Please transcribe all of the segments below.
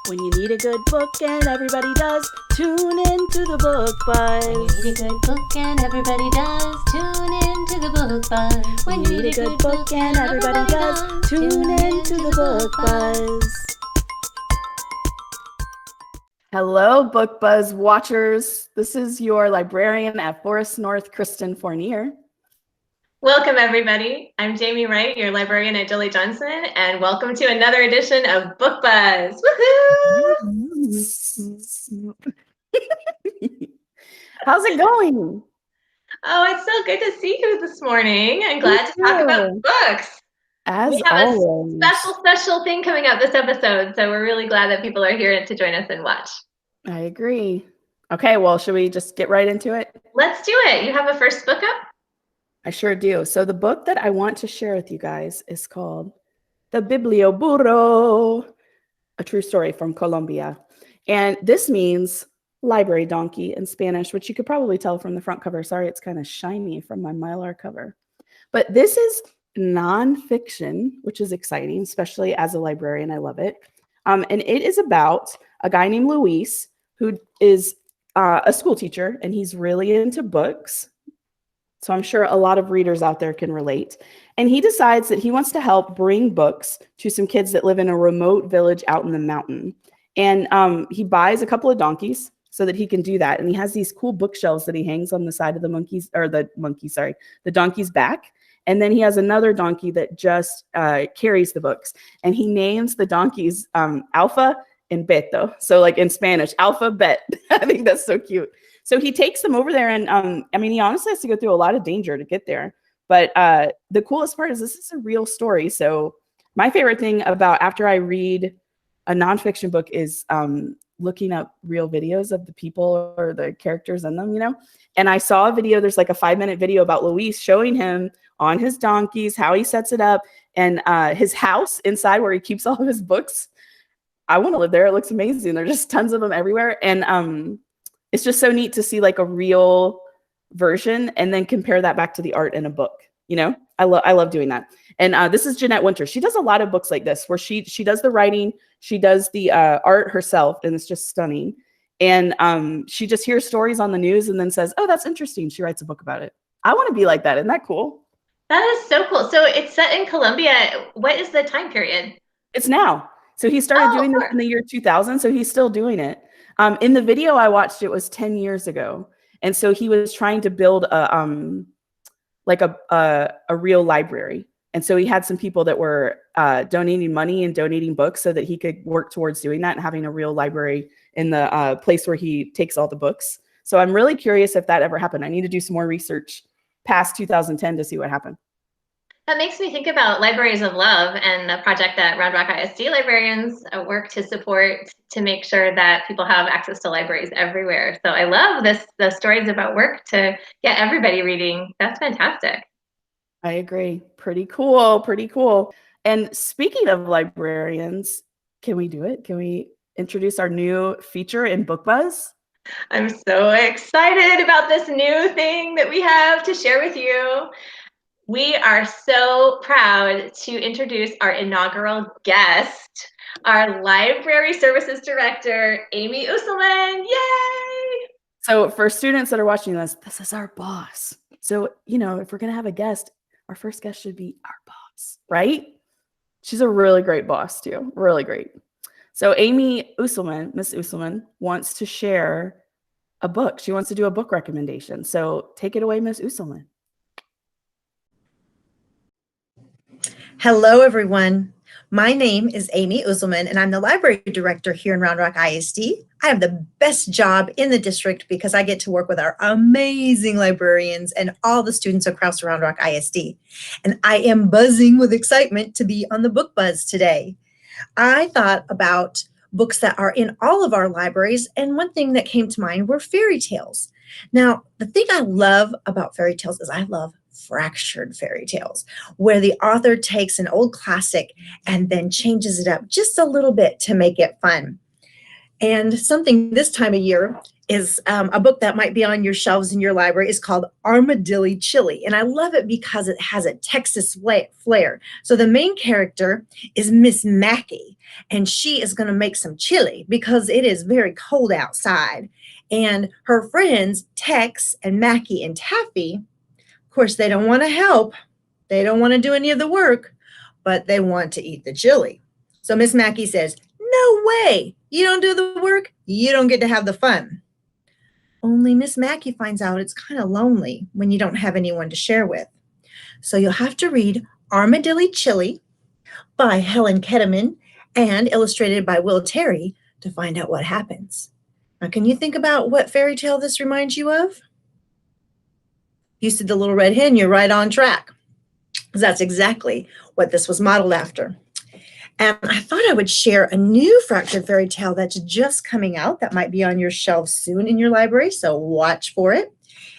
When you need a good book and everybody does, tune in to the Book Buzz. When you need a good book and everybody does, tune in to the Book Buzz. When you need a good book and everybody does, tune in to the Book Buzz. Hello, Book Buzz watchers. This is your librarian at Forest North, Kristen Fournier. Welcome, everybody. I'm Jamie Wright, your librarian at Jilly Johnson, and welcome to another edition of Book Buzz. Woohoo! How's it going? Oh, it's so good to see you this morning. I'm glad to talk about books. As we have always. A special thing coming up this episode, so we're really glad that people are here to join us and watch. I agree. Okay, well, should we just get right into it? Let's do it. You have a first book up? I sure do. So the book that I want to share with you guys is called The Biblioburro, a true story from Colombia. And this means library donkey in Spanish, which you could probably tell from the front cover. Sorry, it's kind of shiny from my Mylar cover. But this is nonfiction, which is exciting, especially as a librarian. I love it. And it is about a guy named Luis who is a school teacher, and he's really into books. So I'm sure a lot of readers out there can relate. And he decides that he wants to help bring books to some kids that live in a remote village out in the mountain. And he buys a couple of donkeys so that he can do that. And he has these cool bookshelves that he hangs on the side of the donkey's back. And then he has another donkey that just carries the books. And he names the donkeys Alpha and Beto. So like in Spanish, Alpha, Bet. I think that's so cute. So he takes them over there, and I mean, he honestly has to go through a lot of danger to get there. But the coolest part is this is a real story. So my favorite thing about after I read a nonfiction book is looking up real videos of the people or the characters in them, you know? And I saw a video, there's like a 5-minute video about Luis showing him on his donkeys, how he sets it up, and his house inside where he keeps all of his books. I want to live there. It looks amazing. There's just tons of them everywhere. And it's just so neat to see like a real version and then compare that back to the art in a book. You know, I love doing that. And this is Jeanette Winter. She does a lot of books like this where she does the writing, she does the art herself, and it's just stunning. And she just hears stories on the news and then says, oh, that's interesting. She writes a book about it. I want to be like that. Isn't that cool? That is so cool. So it's set in Colombia. What is the time period? It's now. So he started doing this in the year 2000. So he's still doing it. In the video I watched, it was 10 years ago. And so he was trying to build a real library. And so he had some people that were donating money and donating books so that he could work towards doing that and having a real library in the place where he takes all the books. So I'm really curious if that ever happened. I need to do some more research past 2010 to see what happened. That makes me think about Libraries of Love and the project that Round Rock ISD librarians work to support to make sure that people have access to libraries everywhere. So I love the stories about work to get everybody reading. That's fantastic. I agree. Pretty cool. Pretty cool. And speaking of librarians, can we do it? Can we introduce our new feature in Book Buzz? I'm so excited about this new thing that we have to share with you. We are so proud to introduce our inaugural guest, our Library Services Director, Ami Uselman. Yay! So for students that are watching this is our boss. So, you know, if we're going to have a guest, our first guest should be our boss, right? She's a really great boss too. Really great. So Ami Uselman, Miss Uselman, wants to share a book. She wants to do a book recommendation. So take it away, Miss Uselman. Hello, everyone. My name is Ami Uselman, and I'm the library director here in Round Rock ISD. I have the best job in the district because I get to work with our amazing librarians and all the students across Round Rock ISD. And I am buzzing with excitement to be on the Book Buzz today. I thought about books that are in all of our libraries, and one thing that came to mind were fairy tales. Now, the thing I love about fairy tales is I love fractured fairy tales, where the author takes an old classic and then changes it up just a little bit to make it fun. And something this time of year is a book that might be on your shelves in your library. It's called Armadilly Chili. And I love it because it has a Texas flair. So the main character is Miss Mackey, and she is going to make some chili because it is very cold outside. And her friends, Tex and Mackie and Taffy, of course, they don't want to help. They don't want to do any of the work, but they want to eat the chili. So Miss Mackey says, "No way. You don't do the work. You don't get to have the fun." Only Miss Mackey finds out it's kind of lonely when you don't have anyone to share with. So you'll have to read Armadilly Chili by Helen Ketterman and illustrated by Will Terry to find out what happens. Now, can you think about what fairy tale this reminds you of? You said The Little Red Hen, you're right on track. Because that's exactly what this was modeled after. And I thought I would share a new fractured fairy tale that's just coming out that might be on your shelf soon in your library, so watch for it.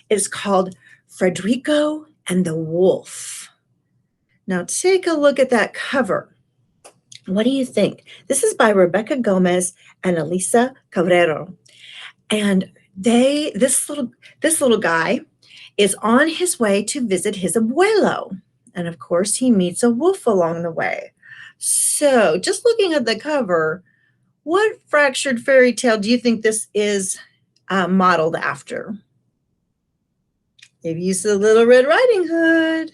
It's called Frederico and the Wolf. Now take a look at that cover. What do you think? This is by Rebecca Gomez and Elisa Cabrero. And this little guy is on his way to visit his abuelo. And of course, he meets a wolf along the way. So just looking at the cover, what fractured fairy tale do you think this is modeled after? If you said Little Red Riding Hood,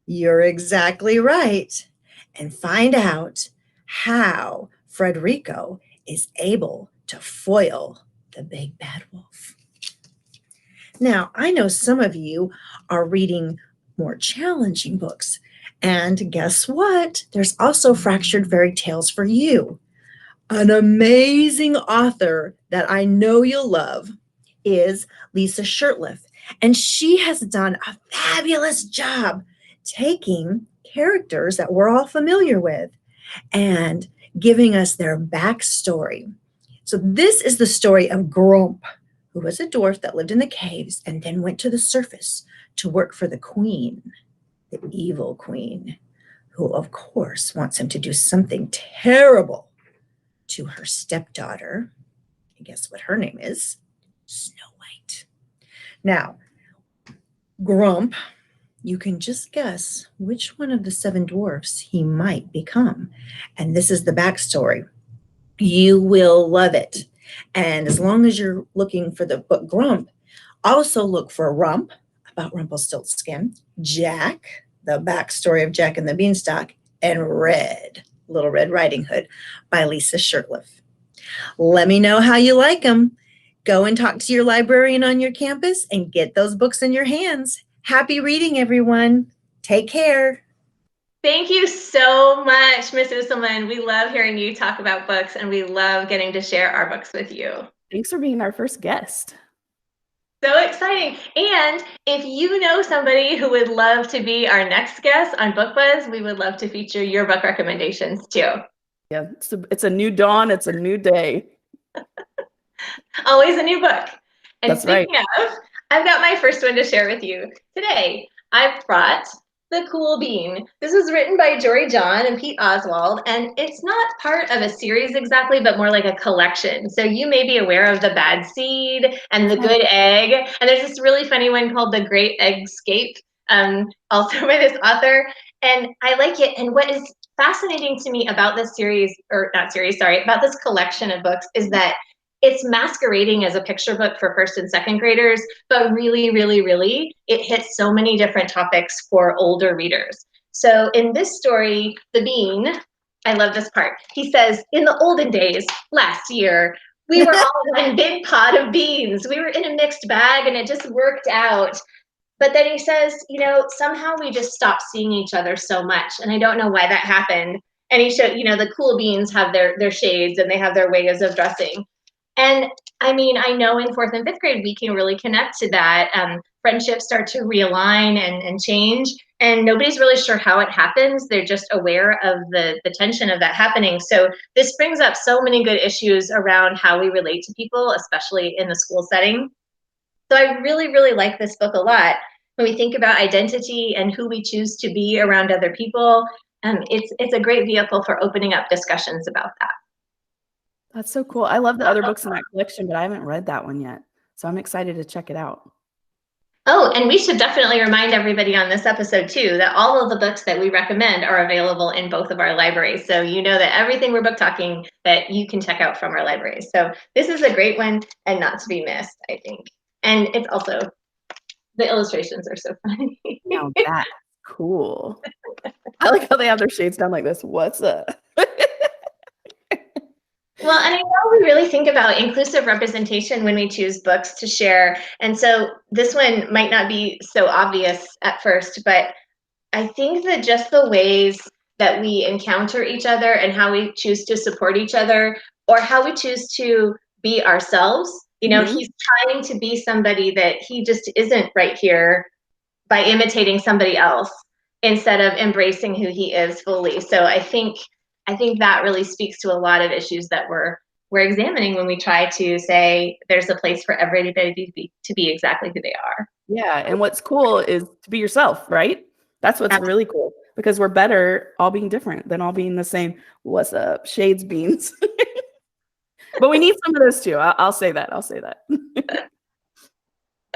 you're exactly right. And find out how Frederico is able to foil the big bad wolf. Now, I know some of you are reading more challenging books. And guess what? There's also fractured fairy tales for you. An amazing author that I know you'll love is Lisa Shirtliff. And she has done a fabulous job taking characters that we're all familiar with and giving us their backstory. So this is the story of Grump, who was a dwarf that lived in the caves and then went to the surface to work for the queen, the evil queen, who of course wants him to do something terrible to her stepdaughter. And guess what her name is? Snow White. Now, Grump, you can just guess which one of the 7 dwarfs he might become. And this is the backstory. You will love it. And as long as you're looking for the book Grump, also look for Rump, about Rumpelstiltskin, Jack, the backstory of Jack and the Beanstalk, and Red, Little Red Riding Hood by Lisa Shirtliff. Let me know how you like them. Go and talk to your librarian on your campus and get those books in your hands. Happy reading, everyone. Take care. Thank you so much, Miss Uselman. We love hearing you talk about books, and we love getting to share our books with you. Thanks for being our first guest. So exciting. And if you know somebody who would love to be our next guest on Book Buzz, we would love to feature your book recommendations too. Yeah, it's a new dawn. It's a new day. Always a new book. And That's right. speaking of, I've got my first one to share with you today. I've brought The Cool Bean. This was written by Jory John and Pete Oswald, and it's not part of a series exactly, but more like a collection. So you may be aware of The Bad Seed and The Good Egg, and there's this really funny one called The Great Eggscape, also by this author, and I like it. And what is fascinating to me about this series, or not series, sorry, about this collection of books is that it's masquerading as a picture book for first and second graders, but really, really, really, it hits so many different topics for older readers. So in this story, The Bean, I love this part. He says, in the olden days, last year, we were all one big pot of beans. We were in a mixed bag and it just worked out. But then he says, you know, somehow we just stopped seeing each other so much. And I don't know why that happened. And he showed, you know, the cool beans have their shades and they have their ways of dressing. And I mean, I know in 4th and 5th grade, we can really connect to that. Friendships start to realign and change, and nobody's really sure how it happens. They're just aware of the tension of that happening. So this brings up so many good issues around how we relate to people, especially in the school setting. So I really, really like this book a lot. When we think about identity and who we choose to be around other people, it's a great vehicle for opening up discussions about that. That's so cool. I love the other books in that collection, but I haven't read that one yet. So I'm excited to check it out. Oh, and we should definitely remind everybody on this episode too that all of the books that we recommend are available in both of our libraries. So you know that everything we're book talking that you can check out from our libraries. So this is a great one and not to be missed, I think. And it's also, the illustrations are so funny. Now that's cool. I like how they have their shades down like this. What's up? Well, and I know we really think about inclusive representation when we choose books to share. And so this one might not be so obvious at first, but I think that just the ways that we encounter each other and how we choose to support each other or how we choose to be ourselves, you know, he's trying to be somebody that he just isn't right here by imitating somebody else instead of embracing who he is fully. So I think that really speaks to a lot of issues that we're examining when we try to say there's a place for everybody to be exactly who they are. Yeah, and what's cool is to be yourself, right? That's what's really cool, because we're better all being different than all being the same. What's up, shades beans? But we need some of those too. I'll say that. I'll say that.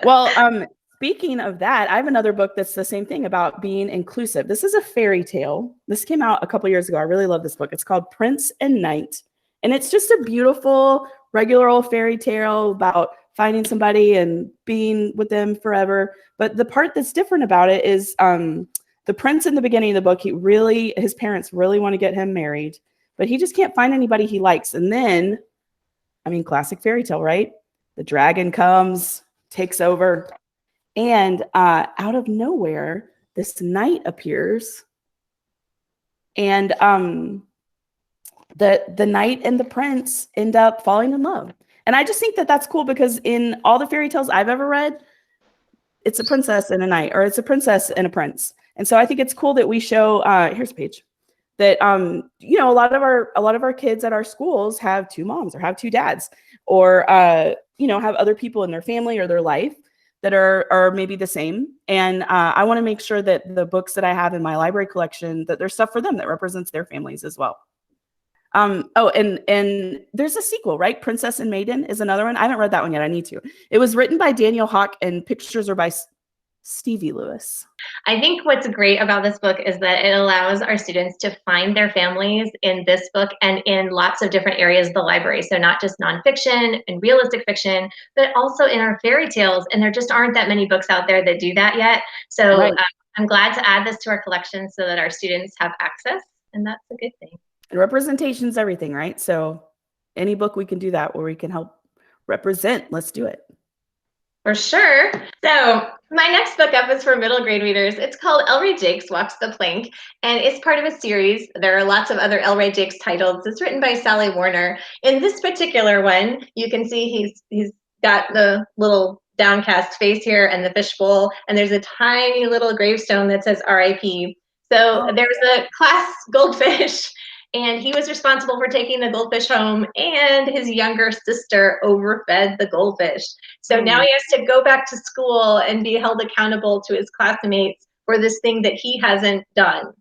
Well, speaking of that, I have another book that's the same thing about being inclusive. This is a fairy tale. This came out a couple years ago. I really love this book. It's called Prince and Knight. And it's just a beautiful, regular old fairy tale about finding somebody and being with them forever. But the part that's different about it is the prince in the beginning of the book, his parents really want to get him married, but he just can't find anybody he likes. And then, I mean, classic fairy tale, right? The dragon comes, takes over. And out of nowhere, this knight appears, and the knight and the prince end up falling in love. And I just think that that's cool, because in all the fairy tales I've ever read, it's a princess and a knight, or it's a princess and a prince. And so I think it's cool that we show. Here's a page that you know, a lot of our kids at our schools have two moms or have two dads, or you know, have other people in their family or their life that are maybe the same. And I want to make sure that the books that I have in my library collection, that there's stuff for them that represents their families as well. Oh, and there's a sequel, right? Princess and Maiden is another one. I haven't read that one yet. I need to. It was written by Daniel Haack, and pictures are by Stevie Lewis. I think what's great about this book is that it allows our students to find their families in this book and in lots of different areas of the library. So not just nonfiction and realistic fiction, but also in our fairy tales. And there just aren't that many books out there that do that yet. So right. I'm glad to add this to our collection so that our students have access, and that's a good thing. And representation is everything, right? So any book we can do that where we can help represent, let's do it. For sure. So my next book up is for middle grade readers. It's called Ellray Jakes Walks the Plank, and it's part of a series. There are lots of other Ellray Jakes titles. It's written by Sally Warner. In this particular one, you can see he's got the little downcast face here and the fishbowl, and there's a tiny little gravestone that says R.I.P. So there's a class goldfish, and he was responsible for taking the goldfish home, and his younger sister overfed the goldfish. So now he has to go back to school and be held accountable to his classmates for this thing that he hasn't done.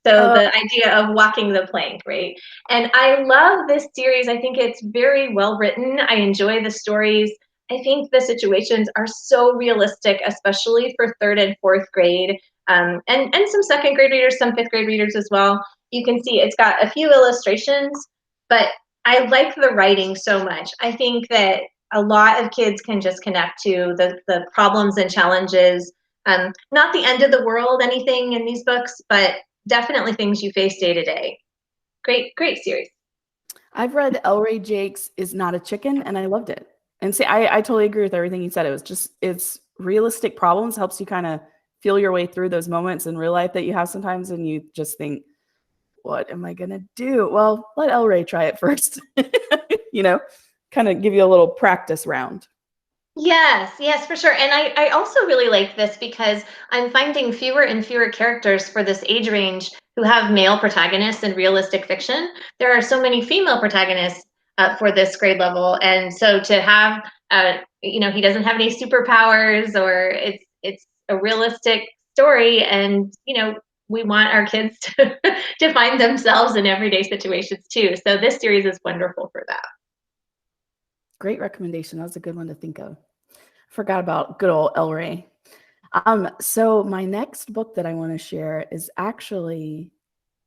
So the idea of walking the plank, right? And I love this series. I think it's very well written. I enjoy the stories. I think the situations are so realistic, especially for 3rd and 4th grade, and some 2nd grade readers, some 5th grade readers as well. You can see it's got a few illustrations, but I like the writing so much. I think that a lot of kids can just connect to the problems and challenges. Not the end of the world, anything in these books, but definitely things you face day to day. Great series. I've read Ellray Jakes Is Not a Chicken, and I loved it. And see, I totally agree with everything you said. It's realistic problems, helps you kind of feel your way through those moments in real life that you have sometimes, and you just think, what am I going to do? Well, let Ellray try it first, you know, kind of give you a little practice round. Yes, for sure. And I also really like this because I'm finding fewer and fewer characters for this age range who have male protagonists in realistic fiction. There are so many female protagonists for this grade level. And so to have, you know, he doesn't have any superpowers, or it's a realistic story. And, you know, we want our kids to find themselves in everyday situations too. So this series is wonderful for that. Great recommendation. That was a good one to think of. Forgot about good old Ellray. So my next book that I want to share is actually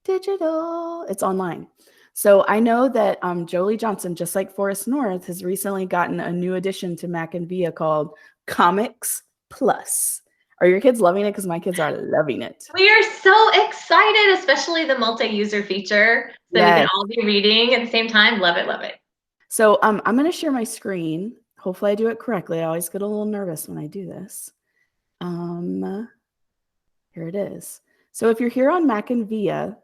digital. It's online. So I know that Jolie Johnson, just like Forest North, has recently gotten a new addition to Mac and Via called Comics Plus. Are your kids loving it? Because my kids are loving it. We are so excited, especially the multi-user feature, so we can Yes. all be reading at the same time. Love it, love it. So I'm going to share my screen. Hopefully I do it correctly. I always get a little nervous when I do this. Here it is. So if you're here on Mac and Via,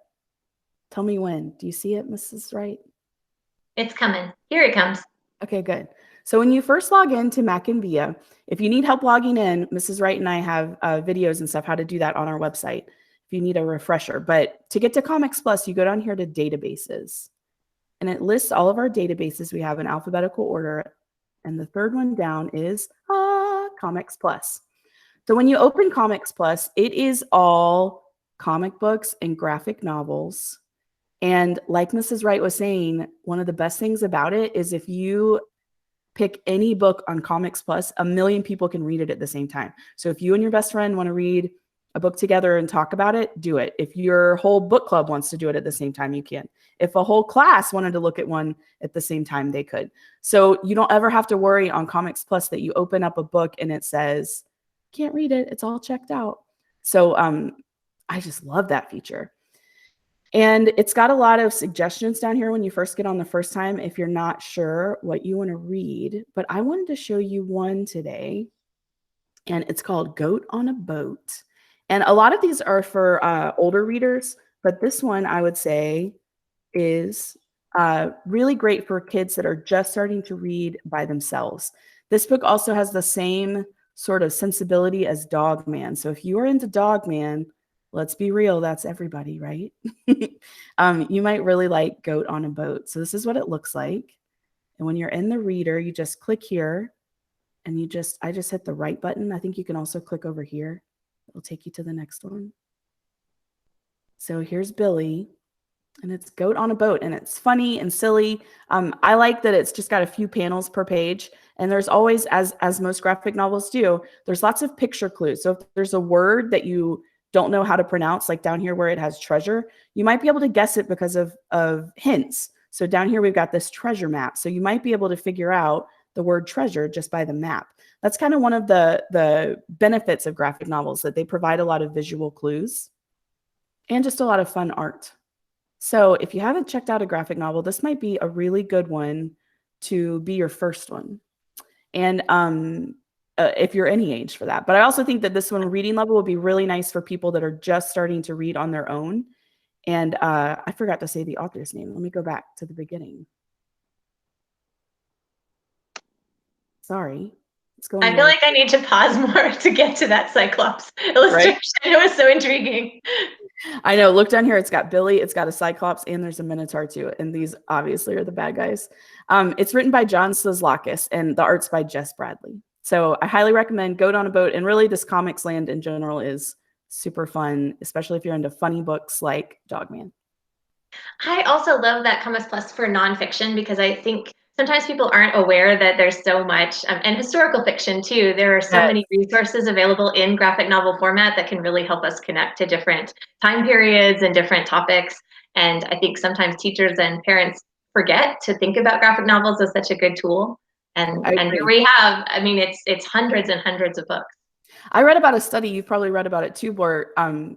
tell me when. Do you see it, Mrs. Wright? It's coming. Here it comes. Okay, good. So when you first log into Mac and Via, if you need help logging in, Mrs. Wright and I have videos and stuff how to do that on our website if you need a refresher. But to get to Comics Plus, you go down here to databases. And it lists all of our databases we have in alphabetical order. And the third one down is Comics Plus. So when you open Comics Plus, it is all comic books and graphic novels. And like Mrs. Wright was saying, one of the best things about it is if you pick any book on Comics Plus, 1 million people can read it at the same time. So if you and your best friend want to read a book together and talk about it, do it. If your whole book club wants to do it at the same time, you can. If a whole class wanted to look at one at the same time, they could. So you don't ever have to worry on Comics Plus that you open up a book and it says, can't read it, it's all checked out. So I just love that feature. And it's got a lot of suggestions down here when you first get on the first time if you're not sure what you want to read. But I wanted to show you one today, and it's called Goat on a Boat. And a lot of these are for older readers, but this one I would say is really great for kids that are just starting to read by themselves. This book also has the same sort of sensibility as Dog Man. So if you are into Dog Man, let's be real, that's everybody, right? You might really like Goat on a Boat. So this is what it looks like. And when you're in the reader, you just click here and I just hit the right button. I think you can also click over here. It'll take you to the next one. So here's Billy, and it's Goat on a Boat, and it's funny and silly. I like that it's just got a few panels per page, and there's always, as most graphic novels do, there's lots of picture clues. So if there's a word that you don't know how to pronounce, like down here where it has treasure, you might be able to guess it because of hints. So down here, we've got this treasure map. So you might be able to figure out the word treasure just by the map. That's kind of one of the benefits of graphic novels, that they provide a lot of visual clues and just a lot of fun art. So if you haven't checked out a graphic novel, this might be a really good one to be your first one. And if you're any age for that. But I also think that this one, reading level, would be really nice for people that are just starting to read on their own. And I forgot to say the author's name. Let me go back to the beginning. Sorry. I feel like I need to pause more to get to that Cyclops illustration. Right? It was so intriguing. I know. Look down here. It's got Billy, it's got a Cyclops, and there's a Minotaur too. And these obviously are the bad guys. It's written by John Sazaklis, and the art's by Jess Bradley. So I highly recommend Goat on a Boat. And really, this comics land in general is super fun, especially if you're into funny books like Dogman. I also love that Comics Plus for nonfiction, because I think sometimes people aren't aware that there's so much, and historical fiction too. There are so many resources available in graphic novel format that can really help us connect to different time periods and different topics. And I think sometimes teachers and parents forget to think about graphic novels as such a good tool. And here we have, I mean, it's hundreds and hundreds of books. I read about a study, you've probably read about it too, where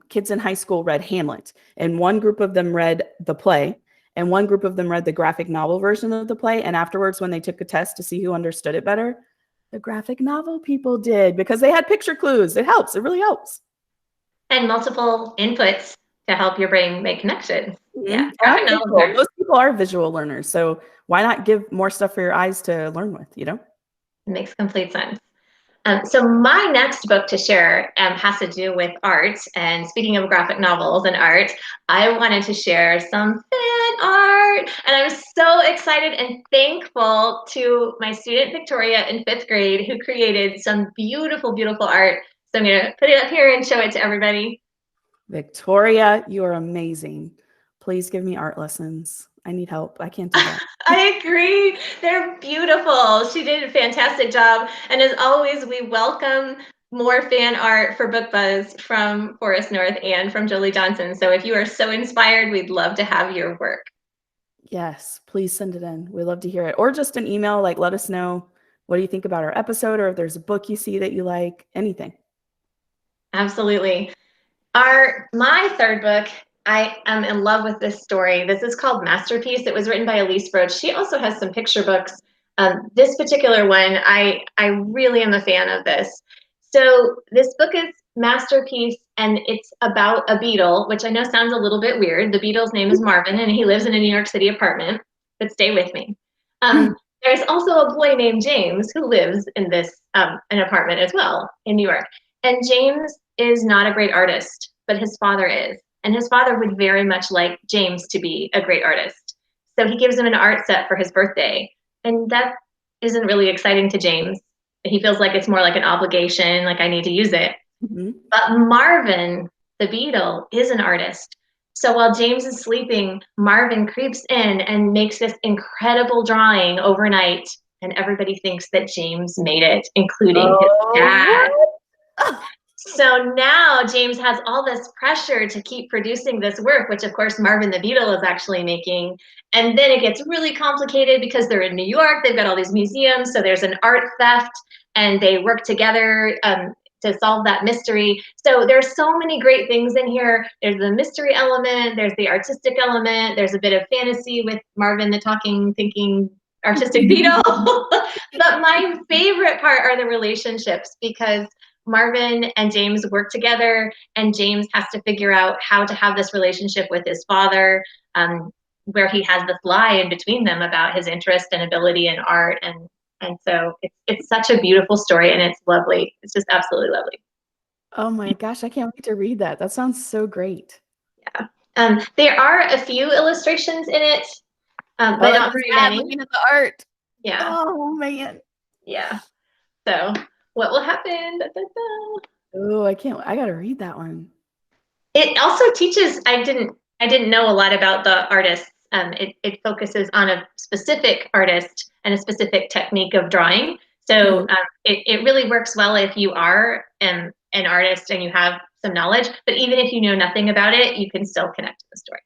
kids in high school read Hamlet, and one group of them read the play, and one group of them read the graphic novel version of the play. And afterwards, when they took a test to see who understood it better, the graphic novel people did, because they had picture clues. It helps. It really helps. And multiple inputs to help your brain make connections. Yeah, most people are visual learners. So why not give more stuff for your eyes to learn with, you know? It makes complete sense. So my next book to share has to do with art. And speaking of graphic novels and art, I wanted to share some fan art. And I'm so excited and thankful to my student Victoria in 5th grade, who created some beautiful, beautiful art. So I'm going to put it up here and show it to everybody. Victoria, you are amazing. Please give me art lessons. I need help. I can't do that. I agree. They're beautiful. She did a fantastic job. And as always, we welcome more fan art for Book Buzz from Forest North and from Jolie Johnson. So if you are so inspired, we'd love to have your work. Yes, please send it in. We love to hear it. Or just an email, like let us know what do you think about our episode, or if there's a book you see that you like, anything. Absolutely. My third book, I am in love with this story. This is called Masterpiece. It was written by Elise Broach. She also has some picture books. This particular one, I really am a fan of this. So this book is Masterpiece, and it's about a beetle, which I know sounds a little bit weird. The beetle's name is Marvin, and he lives in a New York City apartment, but stay with me. There's also a boy named James who lives in this an apartment as well in New York. And James is not a great artist, but his father is. And his father would very much like James to be a great artist. So he gives him an art set for his birthday. And that isn't really exciting to James. He feels like it's more like an obligation, like I need to use it. Mm-hmm. But Marvin, the beetle, is an artist. So while James is sleeping, Marvin creeps in and makes this incredible drawing overnight. And everybody thinks that James made it, including his dad. So now James has all this pressure to keep producing this work, which of course Marvin the Beetle is actually making. And then it gets really complicated because they're in New York. They've got all these museums. So there's an art theft and they work together to solve that mystery. So there's so many great things in here. There's the mystery element. There's the artistic element. There's a bit of fantasy with Marvin the talking, thinking, artistic beetle. But my favorite part are the relationships, because Marvin and James work together, and James has to figure out how to have this relationship with his father, where he has this lie in between them about his interest and ability in art. And so it's such a beautiful story, and it's lovely. It's just absolutely lovely. Oh my gosh, I can't wait to read that. That sounds so great. Yeah. There are a few illustrations in it, but not very many. Looking at the art. Yeah. Oh man. Yeah. So what will happen? Da, da, da. Oh, I gotta read that one. It also teaches, I didn't know a lot about the artists. It focuses on a specific artist and a specific technique of drawing. So it really works well if you are an artist and you have some knowledge, but even if you know nothing about it, you can still connect to the story.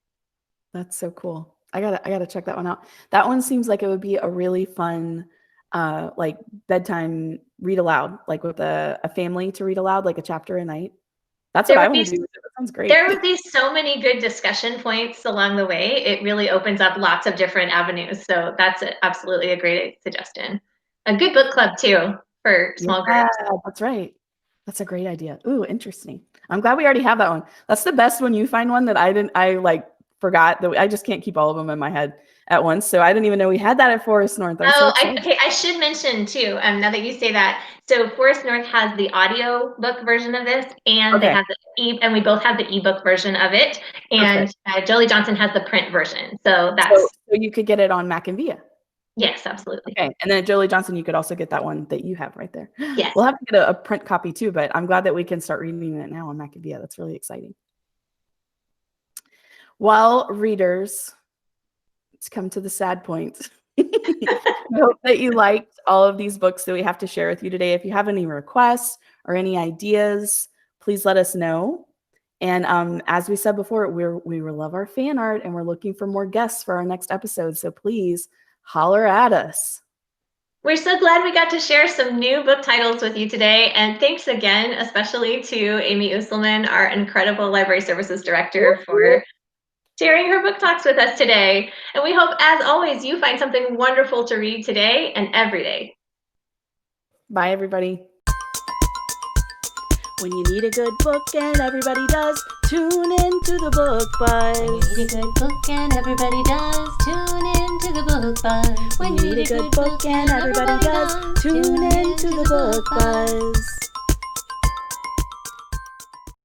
That's so cool. I gotta check that one out. That one seems like it would be a really fun like bedtime read aloud, like with a family to read aloud, like a chapter a night. That's what I want to do. That sounds great. There would be so many good discussion points along the way. It really opens up lots of different avenues. So that's absolutely a great suggestion. A good book club too for small groups. That's right. That's a great idea. Ooh, interesting. I'm glad we already have that one. That's the best when you find one that I like forgot that I just can't keep all of them in my head at once. So I didn't even know we had that at Forest North. Okay. I should mention too, now that you say that, so Forest North has the audio book version of this, and they have and we both have the ebook version of it, and Jolie Johnson has the print version. So you could get it on Mac and Via. Yes, absolutely. Okay, and then at Jolie Johnson, you could also get that one that you have right there. Yes, we'll have to get a print copy too, but I'm glad that we can start reading it now on Mac and Via. That's really exciting. Well, readers, let's come to the sad point. I hope that you liked all of these books that we have to share with you today. If you have any requests or any ideas, please let us know. And as we said before, we love our fan art, and we're looking for more guests for our next episode. So please holler at us. We're so glad we got to share some new book titles with you today. And thanks again, especially to Ami Uselman, our incredible Library Services Director, for sharing her book talks with us today. And we hope, as always, you find something wonderful to read today and every day. Bye, everybody. When you need a good book, and everybody does, tune in to the Book Buzz. When you need a good book and everybody does, tune in to the Book Buzz. When you need a good book and everybody does, tune in to the Book Buzz.